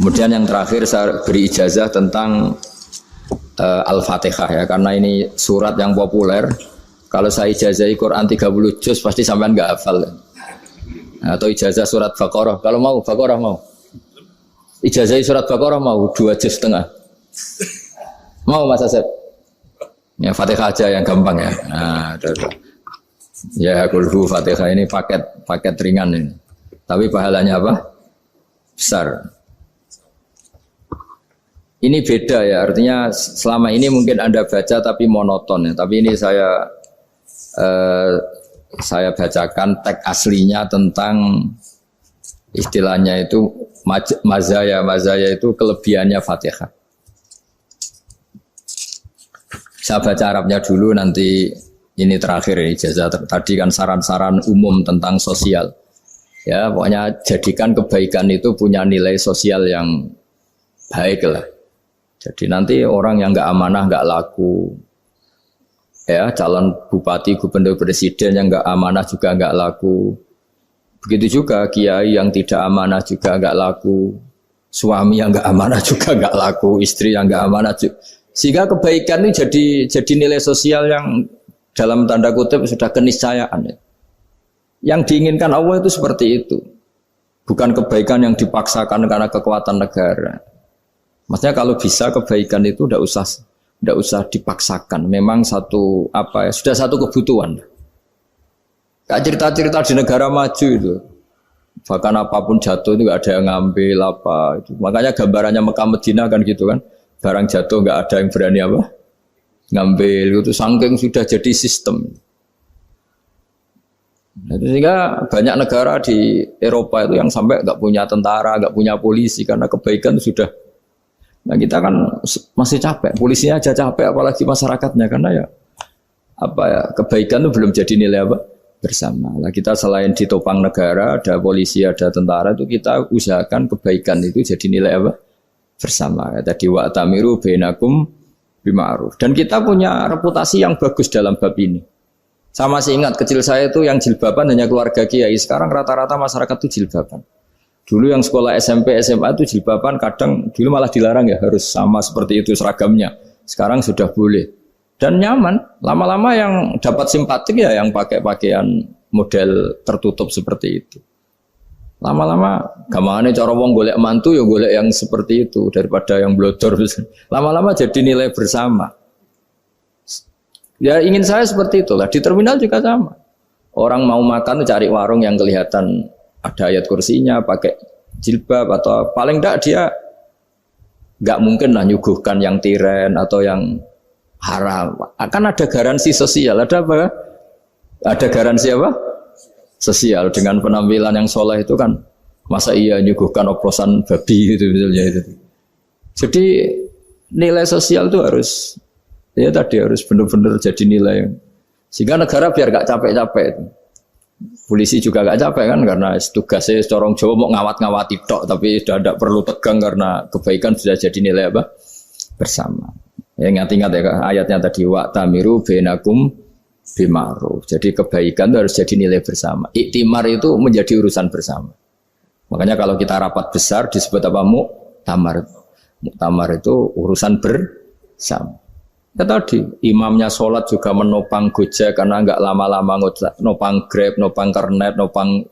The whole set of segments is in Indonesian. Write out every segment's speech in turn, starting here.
Kemudian yang terakhir saya beri ijazah tentang Al-Fatihah ya, karena ini surat yang populer. Kalau saya ijazahi Quran 30 juz pasti sampean nggak hafal. Atau ijazah surat Baqarah. Kalau mau Baqarah mau. Ijazahi surat Baqarah mau 2 juz setengah. Mau Mas Asep? Ya Fatihah aja yang gampang ya. Nah, ya kulhu Fatihah ini paket ringan ini. Tapi pahalanya apa? Besar. Ini beda ya, artinya selama ini mungkin Anda baca tapi monoton ya. Tapi ini saya bacakan teks aslinya tentang istilahnya itu mazaya itu kelebihannya Fatihah. Saya baca Arabnya dulu, nanti ini terakhir ini ijazah. Tadi kan saran-saran umum tentang sosial. Ya, pokoknya jadikan kebaikan itu punya nilai sosial yang baik lah. Jadi nanti orang yang nggak amanah nggak laku, ya calon bupati, gubernur, presiden yang nggak amanah juga nggak laku. Begitu juga kiai yang tidak amanah juga nggak laku, suami yang nggak amanah juga nggak laku, istri yang nggak amanah juga. Sehingga kebaikan ini jadi nilai sosial yang dalam tanda kutip sudah keniscayaan. Yang diinginkan Allah itu seperti itu, bukan kebaikan yang dipaksakan karena kekuatan negara. Maksudnya kalau bisa kebaikan itu tidak usah dipaksakan. Memang sudah satu kebutuhan. Kayak cerita-cerita di negara maju itu, bahkan apapun jatuh itu nggak ada yang ngambil apa itu. Makanya gambarannya Mekah Medina kan gitu kan, barang jatuh nggak ada yang berani apa ngambil itu, saking sudah jadi sistem. Nah, sehingga banyak negara di Eropa itu yang sampai nggak punya tentara, nggak punya polisi karena kebaikan itu sudah. Nah kita kan masih capek, polisinya aja capek, apalagi masyarakatnya, karena ya kebaikan itu belum jadi nilai bersama. Nah kita selain ditopang negara, ada polisi, ada tentara, itu kita usahakan kebaikan itu jadi nilai bersama. Tadi wa'tamiru bainakum bima'ruf. Dan kita punya reputasi yang bagus dalam bab ini. Saya masih ingat kecil saya itu yang jilbaban hanya keluarga kiai. Sekarang rata-rata masyarakat itu jilbaban. Dulu yang sekolah SMP, SMA itu jilbaban kadang dulu malah dilarang ya, harus sama seperti itu seragamnya. Sekarang sudah boleh. Dan nyaman. Lama-lama yang dapat simpatik ya yang pakai pakaian model tertutup seperti itu. Lama-lama gamane cara wong golek mantu ya golek yang seperti itu daripada yang blodor. Lama-lama jadi nilai bersama. Ya ingin saya seperti itulah. Di terminal juga sama. Orang mau makan cari warung yang kelihatan ada ayat kursinya, pakai jilbab, atau paling enggak dia enggak mungkin lah nyuguhkan yang tiren atau yang haram. Akan ada garansi sosial, ada apa? Ada garansi apa? Sosial dengan penampilan yang soleh itu kan, masa iya nyuguhkan oplosan babi gitu misalnya itu. Jadi nilai sosial itu harus benar-benar jadi nilai. Sehingga negara biar enggak capek-capek. Polisi juga gak capek kan, karena tugasnya corong Jawa mau ngawat-ngawati tok, tapi sudah tidak perlu tegang karena kebaikan sudah jadi nilai bersama. Ya, ingat-ingat ya ayatnya tadi, wa'tamiru bainakum bima'ruf. Jadi kebaikan itu harus jadi nilai bersama. Iktimar itu menjadi urusan bersama. Makanya kalau kita rapat besar disebut apa? Muktamar. Muktamar itu urusan bersama. Ya tadi, imamnya sholat juga menopang Gojek karena enggak lama-lama nopang Grab, nopang Kernet, nopang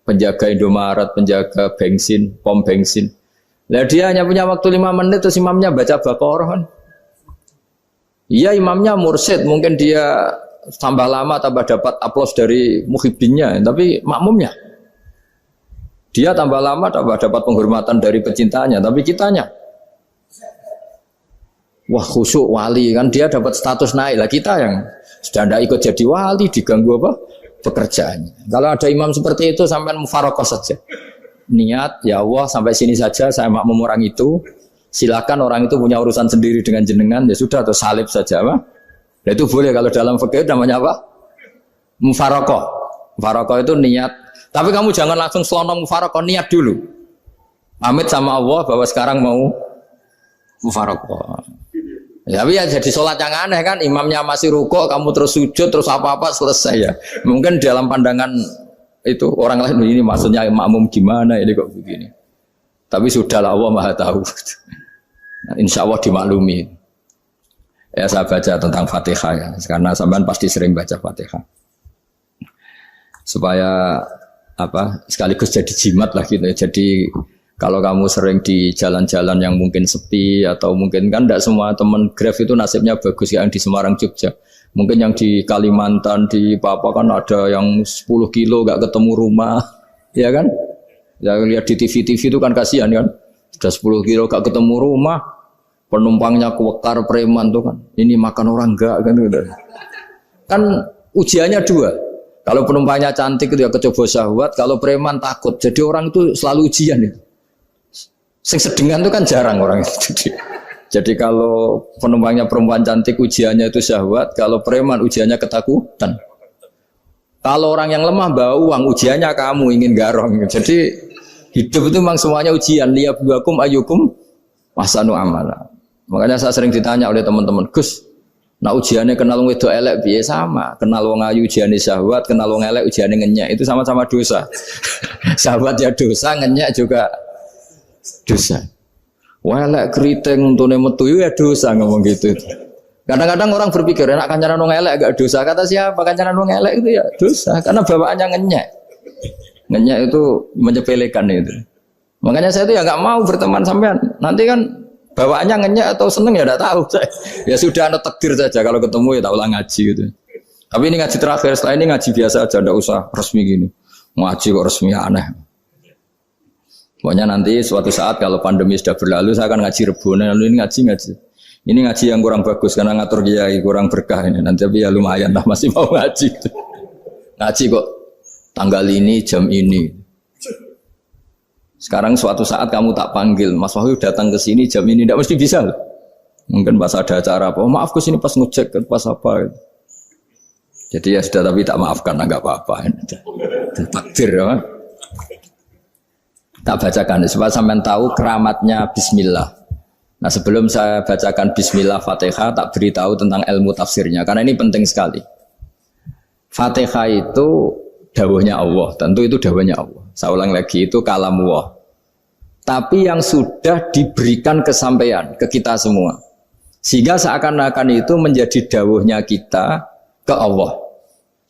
penjaga Indomaret, penjaga bensin, pom bensin. Nah dia hanya punya waktu 5 menit terus imamnya baca Baqarah kan. Iya imamnya mursyid, mungkin dia tambah lama tambah dapat aplaus dari muhibbinnya, tapi makmumnya dia tambah lama tambah dapat penghormatan dari pecintanya, tapi kitanya wah khusyuk wali kan, dia dapat status naik lah, kita yang sudah tidak ikut jadi wali diganggu apa pekerjaannya. Kalau ada imam seperti itu sampai mufaroqah saja, niat ya Allah sampai sini saja saya makmum orang itu, silakan orang itu punya urusan sendiri dengan jenengan ya sudah, atau salib saja apa. Nah, itu boleh kalau dalam fikih namanya apa? Mufaroqah. Mufaroqah itu niat, tapi kamu jangan langsung selonong mufaroqah, niat dulu pamit sama Allah bahwa sekarang mau mufaroqah. Ya, tapi ya jadi sholat yang aneh kan, imamnya masih rukuk, kamu terus sujud, terus apa-apa selesai ya. Mungkin dalam pandangan itu orang lain ini maksudnya makmum gimana ini kok begini. Tapi sudahlah Allah Maha tahu. Insya Allah dimaklumi. Ya saya baca tentang Fatihah ya, karena sampean pasti sering baca Fatihah. Supaya sekaligus jadi jimat lah gitu. Jadi kalau kamu sering di jalan-jalan yang mungkin sepi atau mungkin kan tidak semua teman Grab itu nasibnya bagus yang di Semarang Jogja. Mungkin yang di Kalimantan di Papua kan ada yang 10 kilo gak ketemu rumah, ya kan? Ya lihat di TV itu kan kasihan kan. Sudah 10 kilo gak ketemu rumah, penumpangnya kuwekar preman tuh kan. Ini makan orang enggak kan gitu. Kan ujiannya dua. Kalau penumpangnya cantik itu ya kecoba syahwat, kalau preman takut. Jadi orang itu selalu ujian ya. Sing sedengan itu kan jarang orang itu. Jadi kalau penumpangnya perempuan cantik ujiannya itu syahwat, kalau preman ujiannya ketakutan. Kalau orang yang lemah bawa uang ujiannya kamu ingin garong. Jadi hidup itu memang semuanya ujian. Liyabluwakum ayyukum ahsanu amala. Makanya saya sering ditanya oleh teman-teman, Gus, nah ujiannya kenal wong wedok elek piye sama, kenal wong ayu ujiane syahwat, kenal wong elek ujiane ngenyek, itu sama-sama dosa. Syahwat ya dosa, ngenyek juga dosa. Wah elek keriting untune metu ya dosa ngomong gitu. Kadang-kadang orang berpikir enak kancanan wong elek gak dosa. Kata siapa kancanan wong elek itu ya dosa karena bawaannya ngenyek. Ngenyek itu menyepelekan itu. Makanya saya itu ya nggak mau berteman sampean. Nanti kan bawaannya ngenyek atau seneng ya tidak tahu saya. Ya sudah ada takdir saja kalau ketemu ya tak ulang ngaji gitu. Tapi ini ngaji terakhir, setelah ini ngaji biasa aja, tidak usah resmi gini. Ngaji kok resmi aneh. Pokoknya nanti suatu saat kalau pandemi sudah berlalu saya akan ngaji Rebonan, lalu ini ngaji. Ini ngaji yang kurang bagus karena ngatur kiai kurang berkah ini. Nanti tapi ya lumayan lah masih mau ngaji. Ngaji kok tanggal ini jam ini. Sekarang suatu saat kamu tak panggil, Mas Wahyu datang ke sini jam ini, tidak mesti bisa. Mungkin pas ada acara apa, oh, maaf ke sini pas ngecek pas apa. Jadi ya sudah tapi tak maafkan, enggak apa-apa. Takdir ya. Tak bacakan supaya sampean tahu keramatnya Bismillah. Nah sebelum saya bacakan Bismillah Fatihah, tak beritahu tentang ilmu tafsirnya karena ini penting sekali. Fatihah itu dawuhnya Allah, tentu itu dawuhnya Allah. Saya ulang lagi itu kalamullah. Tapi yang sudah diberikan kesampaian ke kita semua. Sehingga seakan-akan itu menjadi dawuhnya kita ke Allah.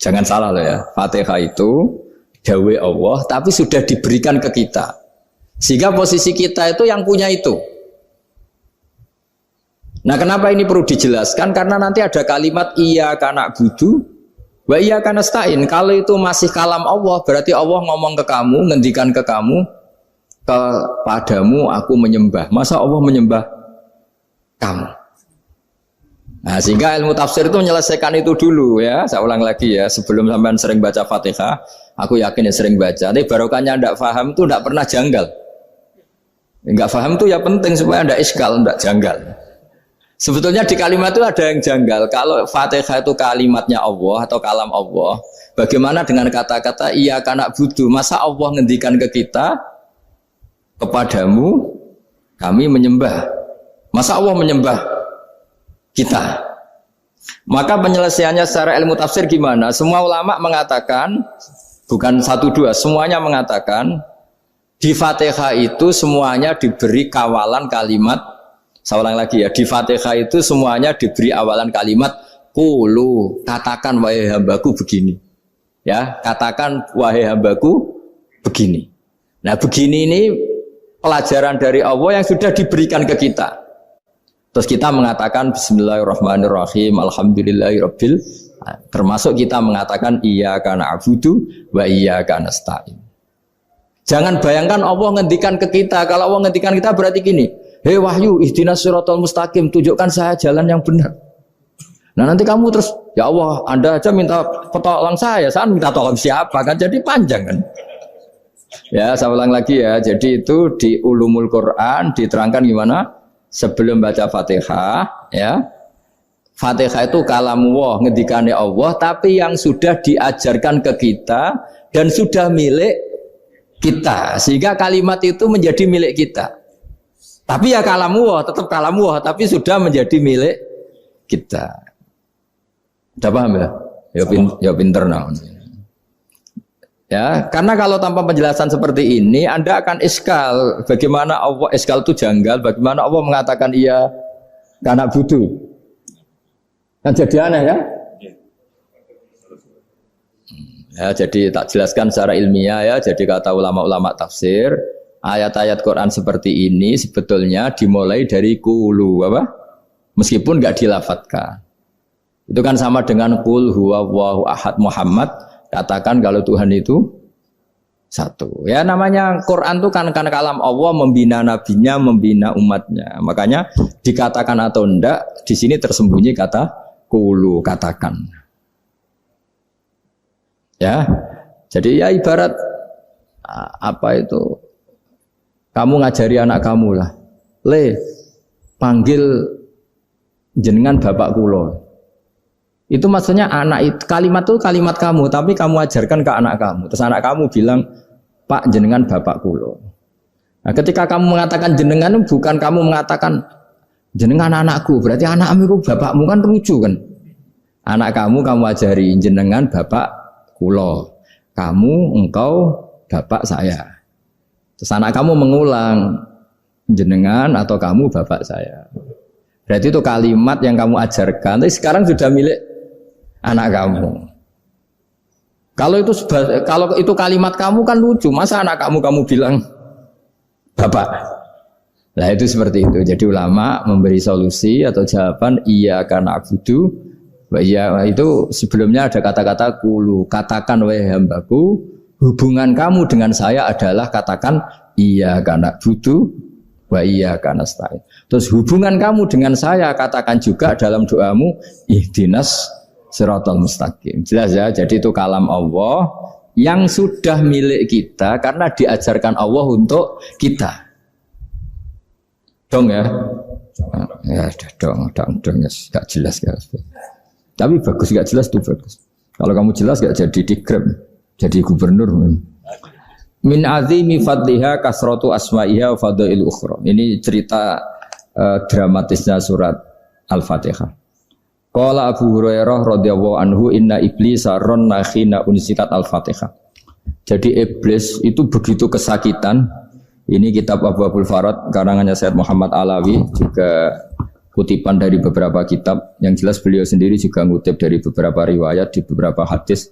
Jangan salah loh ya. Fatihah itu dawuh Allah tapi sudah diberikan ke kita. Sehingga posisi kita itu yang punya itu. Nah kenapa ini perlu dijelaskan? Karena nanti ada kalimat iyyaka na'budu wa iyyaka nasta'in. Kalau itu masih kalam Allah, berarti Allah ngomong ke kamu, ngendikan ke kamu, kepadamu aku menyembah. Masa Allah menyembah kamu? Nah sehingga ilmu tafsir itu menyelesaikan itu dulu ya. Saya ulang lagi ya, sebelum sampean sering baca Fatihah, aku yakin ya sering baca. Tapi barokahnya tidak paham itu tidak pernah janggal. Enggak paham itu ya penting supaya tidak iskal, tidak janggal. Sebetulnya di kalimat itu ada yang janggal. Kalau Fatihah itu kalimatnya Allah atau kalam Allah, bagaimana dengan kata-kata iyyaka na'budu? Masa Allah ngendikan ke kita, kepadamu kami menyembah. Masa Allah menyembah kita? Maka penyelesaiannya secara ilmu tafsir gimana? Semua ulama mengatakan, bukan satu dua, semuanya mengatakan di Fatihah itu semuanya diberi kawalan kalimat. Saya ulang lagi ya, di Fatihah itu semuanya diberi awalan kalimat qulu, katakan wahai hambaku begini. Ya, katakan wahai hambaku begini. Nah, begini ini pelajaran dari Allah yang sudah diberikan ke kita. Terus kita mengatakan bismillahirrahmanirrahim, alhamdulillahirabbil, termasuk kita mengatakan iyyaka na'budu wa iyyaka nasta'in. Jangan bayangkan Allah ngendikan ke kita. Kalau Allah ngendikan kita berarti gini, hei Wahyu, ihdinas siratal mustaqim, tunjukkan saya jalan yang benar. Nah nanti kamu terus, ya Allah, Anda aja minta petolong saya minta tolong siapa kan? Jadi panjang kan? Ya, saya ulang lagi ya. Jadi itu di Ulumul Quran diterangkan gimana? Sebelum baca Fatihah, ya. Fatihah itu kalamullah, ngendikane Allah, tapi yang sudah diajarkan ke kita dan sudah milik kita, sehingga kalimat itu menjadi milik kita. Tapi ya kalamullah, tetap kalamullah, tapi sudah menjadi milik kita. Udah paham ya? Ya pinter nah. Ya, karena kalau tanpa penjelasan seperti ini, Anda akan iskal. Bagaimana Allah iskal itu janggal? Bagaimana Allah mengatakan iya karena butuh? Kan jadi aneh ya? Ya, jadi tak jelaskan secara ilmiah ya. Jadi kata ulama-ulama tafsir, ayat-ayat Quran seperti ini sebetulnya dimulai dari qulu apa? Meskipun nggak dilafatkan. Itu kan sama dengan qul huwallahu ahad Muhammad. Katakan kalau Tuhan itu satu. Ya namanya Quran itu kan kalam Allah membina nabinya, membina umatnya. Makanya dikatakan atau enggak, di sini tersembunyi kata qulu, katakan. Ya. Jadi ya ibarat apa itu? Kamu ngajari anak kamu lah. Le, panggil jenengan bapak kula. Itu maksudnya anak itu, kalimat itu kalimat kamu, tapi kamu ajarkan ke anak kamu. Terus anak kamu bilang, Pak jenengan bapak kulo. Nah, ketika kamu mengatakan jenengan, bukan kamu mengatakan jenengan anakku, berarti anakmu itu bapakmu kan lucu kan. Anak kamu ajari jenengan bapak kulo. Kamu, engkau, bapak saya. Terus anak kamu mengulang jenengan atau kamu bapak saya. Berarti itu kalimat yang kamu ajarkan, tapi sekarang sudah milik anak kamu. Kalau itu kalimat kamu kan lucu, masa anak kamu bilang bapak. Nah itu seperti itu. Jadi ulama memberi solusi atau jawaban iya karena abudu. Iya itu sebelumnya ada kata-kata qulu, katakan wahai hambaku, hubungan kamu dengan saya adalah katakan iya karena abudu wa iya karena nasta'in. Terus hubungan kamu dengan saya katakan juga dalam doamu ihdinas siratal mustaqim. Jelas ya, jadi itu kalam Allah yang sudah milik kita karena diajarkan Allah untuk kita. Dong ya? Ya dong, yes. Gak jelas ya. Tapi bagus, gak jelas itu bagus. Kalau kamu jelas gak jadi dikrem, jadi gubernur. Min azimi fadliha kasratu asma'iha wa fadail ukhra. Ini cerita dramatisnya surat Al-Fatihah. Qala Abu Hurairah radhiyallahu anhu inna iblisa ranna khina unsitat al-Fatihah. Jadi iblis itu begitu kesakitan. Ini kitab Abwaabul Farad karangannya Syekh Muhammad Alawi, juga kutipan dari beberapa kitab. Yang jelas beliau sendiri juga ngutip dari beberapa riwayat di beberapa hadis.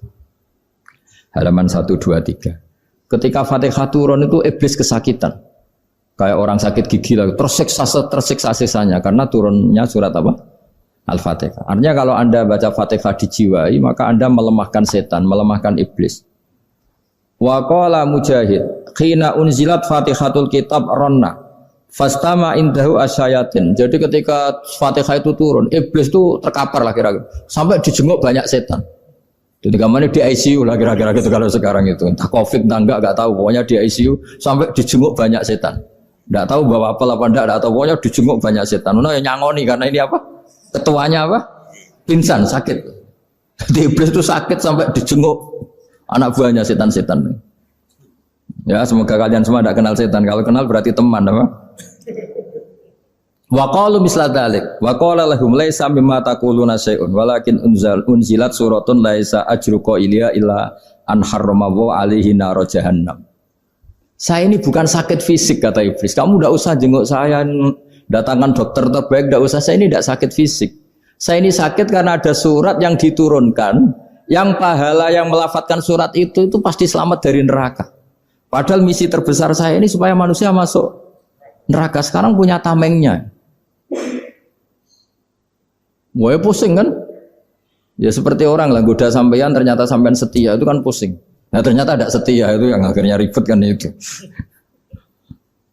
Halaman 123. Ketika Fatihah turun itu iblis kesakitan. Kayak orang sakit gigi lah, tersiksa sisanya karena turunnya surat apa? Al-Fatihah. Artinya kalau Anda baca Fatihah dijiwai, maka Anda melemahkan setan, melemahkan iblis. Wa qala Mujahid, khina unzilat Fatihatul kitab ronna fastama indahu asyayatin. Jadi ketika Fatihah itu turun, iblis itu terkapar lah kira-kira. Sampai dijenguk banyak setan. Jadi kemana di ICU lah kira-kira gitu kalau sekarang itu. Entah COVID entah enggak tahu. Pokoknya di ICU sampai dijenguk banyak setan. Enggak tahu bawa apa enggak tahu. Pokoknya dijenguk banyak setan. Nah, yang nyangoni karena ini apa? Ketuanya apa? Pingsan, sakit. Jadi iblis itu sakit sampai dijenguk anak buahnya setan-setan. Ya, semoga kalian semua tidak kenal setan. Kalau kenal berarti teman, apa? Wa qalu misla dzalik. Wa qala lahum laisa mimma taquluna syai'un walakin unzilat suratun laisa ajruqa ilya illa an harramahu alaihi nar jahannam. Saya ini bukan sakit fisik kata iblis. Kamu tidak usah jenguk saya, datangkan dokter terbaik, tidak usah. Saya ini tidak sakit fisik. Saya ini sakit karena ada surat yang diturunkan, yang pahala yang melafatkan surat itu pasti selamat dari neraka. Padahal misi terbesar saya ini supaya manusia masuk neraka. Sekarang punya tamengnya. Wah pusing kan? Ya seperti orang lah goda sampean ternyata sampean setia itu kan pusing. Nah ternyata tidak setia itu yang akhirnya ribet kan itu.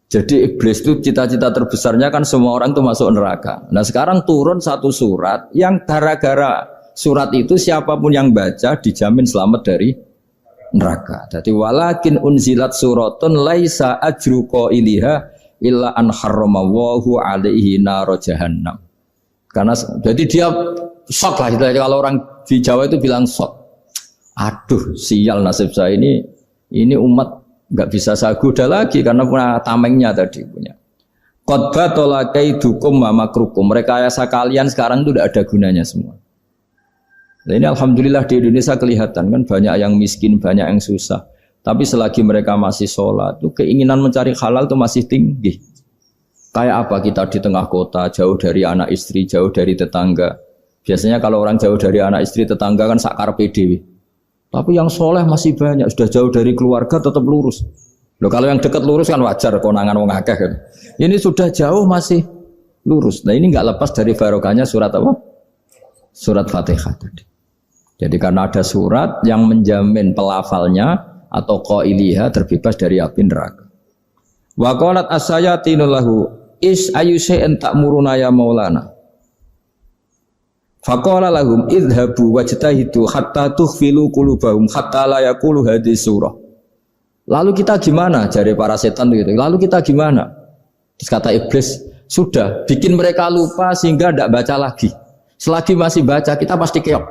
Jadi iblis itu cita-cita terbesarnya kan semua orang itu masuk neraka. Nah sekarang turun satu surat yang gara-gara surat itu siapapun yang baca dijamin selamat dari neraka. Jadi walakin unzilat suratun laisa ajru qailiha illa an harramahu alaihi nar jahannam. Karena jadi dia shock lah kalau orang di Jawa itu bilang shock. Aduh sial nasib saya ini umat nggak bisa saya goda lagi karena punya tamengnya tadi punya. Qad batala kaidukum wa makrukum. Rekayasa kalian sekarang itu tidak ada gunanya semua. Nah, ini alhamdulillah di Indonesia kelihatan kan banyak yang miskin, banyak yang susah. Tapi selagi mereka masih sholat, tuh keinginan mencari halal itu masih tinggi. Kayak apa kita di tengah kota, jauh dari anak istri, jauh dari tetangga. Biasanya kalau orang jauh dari anak istri, tetangga kan sakar PDW. Tapi yang soleh masih banyak, sudah jauh dari keluarga tetap lurus. Loh, kalau yang dekat lurus kan wajar, konangan wong akeh kan. Ini sudah jauh masih lurus. Nah ini nggak lepas dari barokahnya surat apa? Surat Fatihah tadi. Jadi karena ada surat yang menjamin pelafalnya atau qailiha terbebas dari api neraka. Wa qalat as-sayatinu lahu is ayyusai'in ta'muruna ya maulana. Faqala lahum idhabu wajtahidu hatta tukhfilu qulubahum hatta la yaqulu hadhihi surah. Lalu kita gimana? Jari para setan gitu. Lalu kita gimana? Terus kata iblis, sudah bikin mereka lupa sehingga tidak baca lagi. Selagi masih baca kita pasti keok.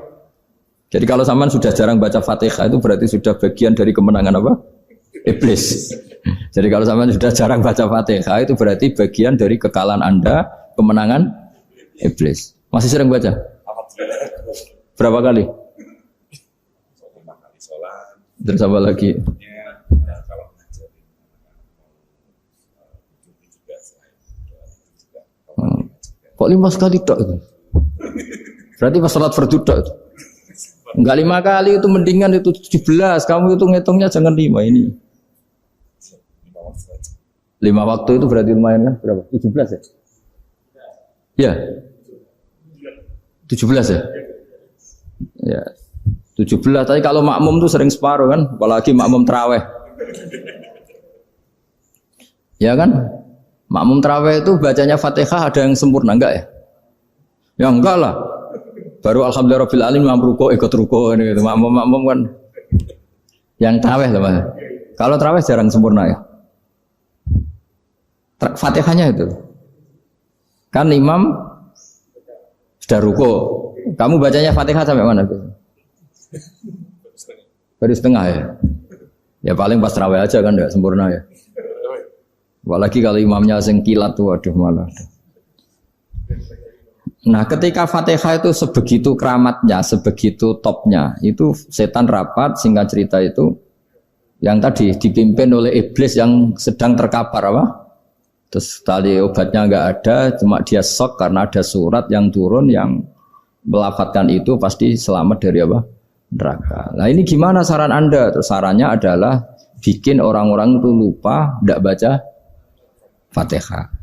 Jadi kalau sampean sudah jarang baca Fatihah itu berarti sudah bagian dari kemenangan apa? Iblis. Jadi kalau sampean sudah jarang baca Fatihah itu berarti bagian dari kekalahan Anda, kemenangan iblis. Masih sering baca? Berapa kali? Terus apa lagi? Kok 5 kali tok itu? Berarti pas salat fardu tok itu. Enggak 5 kali itu mendingan itu 17. Kamu itu ngitungnya jangan 5 ini. 5 waktu itu berarti lumayan kan? Berapa? 17 ya? Ya. 17 ya? Ya. 17. Tapi kalau makmum tuh sering separuh kan? Apalagi makmum tarawih. Ya kan? Makmum tarawih itu bacanya Fatihah ada yang sempurna enggak ya? Ya enggak lah. Baru alhamdulillah rabbil alamin mampu ruko ikut ruko gitu. Makmum kan yang tarawih lah Mas. Kalau tarawih jarang sempurna ya. Fatihahnya itu. Kan imam sudah ruko. Kamu bacanya Fatihah sampai mana tuh? Baru setengah ya. Ya paling pas tarawih aja kan enggak sempurna ya. Apalagi kalau imamnya sing kilat tuh waduh malah. Nah ketika Fatihah itu sebegitu keramatnya, sebegitu topnya, itu setan rapat, singkat cerita itu yang tadi dipimpin oleh iblis yang sedang terkapar apa? Terus tadi obatnya nggak ada, cuma dia shock karena ada surat yang turun yang melafatkan itu pasti selamat dari apa? Neraka. Nah ini gimana saran Anda? Terus sarannya adalah bikin orang-orang itu lupa, tidak baca Fatihah.